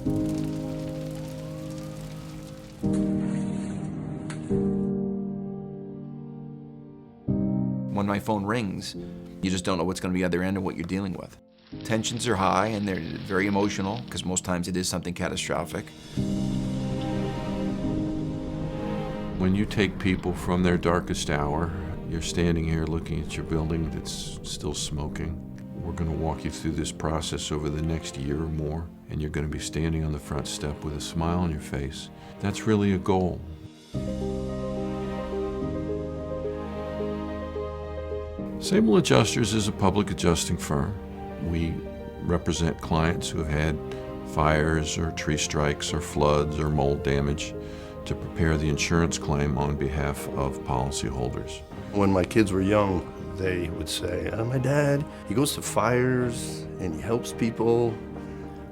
When my phone rings, you just don't know what's going to be the other end and what you're dealing with. Tensions are high and they're very emotional because most times it is something catastrophic. When you take people from their darkest hour, you're standing here looking at your building that's still smoking. We're going to walk you through this process over the next year or more, and you're going to be standing on the front step with a smile on your face. That's really a goal. Sabel Adjusters is a public adjusting firm. We represent clients who have had fires or tree strikes or floods or mold damage to prepare the insurance claim on behalf of policyholders. When my kids were young, they would say, my dad, he goes to fires and he helps people.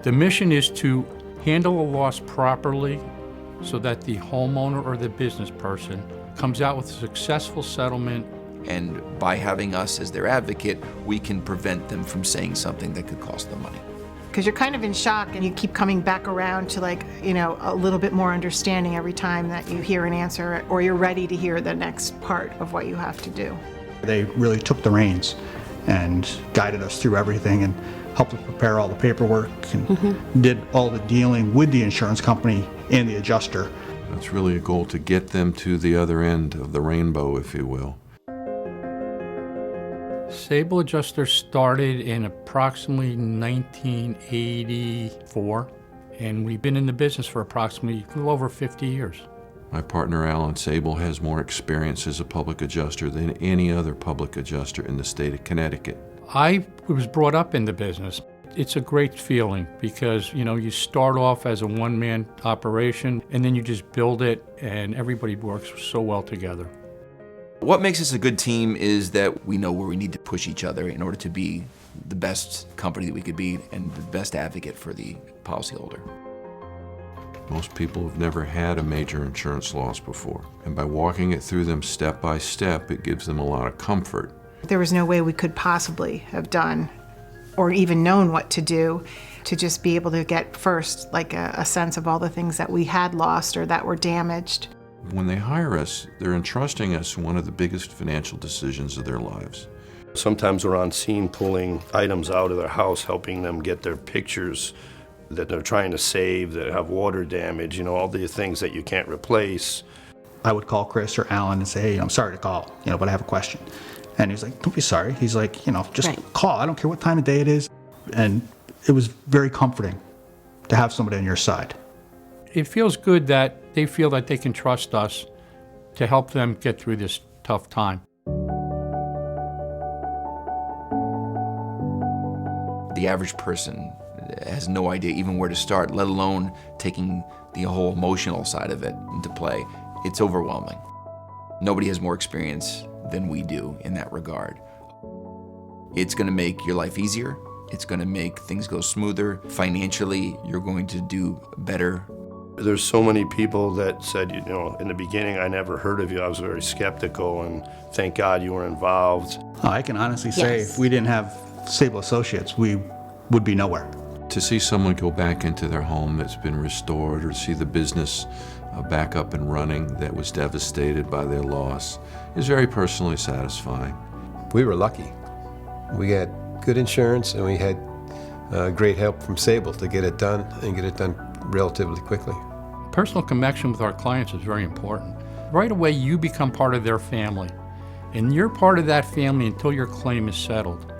The mission is to handle a loss properly so that the homeowner or the business person comes out with a successful settlement. And by having us as their advocate, we can prevent them from saying something that could cost them money. Because you're kind of in shock and you keep coming back around to a little bit more understanding every time that you hear an answer or you're ready to hear the next part of what you have to do. They really took the reins and guided us through everything and helped us prepare all the paperwork and did all the dealing with the insurance company and the adjuster. That's really a goal, to get them to the other end of the rainbow, if you will. Sabel Adjuster started in approximately 1984, and we've been in the business for approximately a little over 50 years. My partner Alan Sabel has more experience as a public adjuster than any other public adjuster in the state of Connecticut. I was brought up in the business. It's a great feeling because, you start off as a one-man operation and then you just build it and everybody works so well together. What makes us a good team is that we know where we need to push each other in order to be the best company that we could be and the best advocate for the policyholder. Most people have never had a major insurance loss before, and by walking it through them step by step, it gives them a lot of comfort. There was no way we could possibly have done or even known what to do to just be able to get first a sense of all the things that we had lost or that were damaged. When they hire us, they're entrusting us one of the biggest financial decisions of their lives. Sometimes we're on scene pulling items out of their house, helping them get their pictures that they're trying to save, that have water damage, all the things that you can't replace. I would call Chris or Alan and say, hey, I'm sorry to call, but I have a question. And he's like, don't be sorry. He's like, just call. I don't care what time of day it is. And it was very comforting to have somebody on your side. It feels good that they feel that they can trust us to help them get through this tough time. The average person has no idea even where to start, let alone taking the whole emotional side of it into play. It's overwhelming. Nobody has more experience than we do in that regard. It's going to make your life easier. It's going to make things go smoother. Financially, you're going to do better. There's so many people that said, in the beginning, I never heard of you. I was very skeptical, and thank God you were involved. I can honestly say if we didn't have Sabel Associates, we would be nowhere. To see someone go back into their home that's been restored, or see the business back up and running that was devastated by their loss, is very personally satisfying. We were lucky. We had good insurance and we had great help from Sabel to get it done and get it done relatively quickly. Personal connection with our clients is very important. Right away, you become part of their family, and you're part of that family until your claim is settled.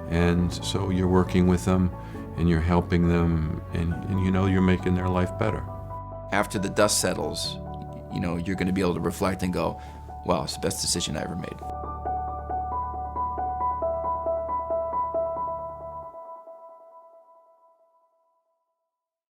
And so you're working with them and you're helping them, and you're making their life better. After the dust settles, you're going to be able to reflect and go, wow, it's the best decision I ever made.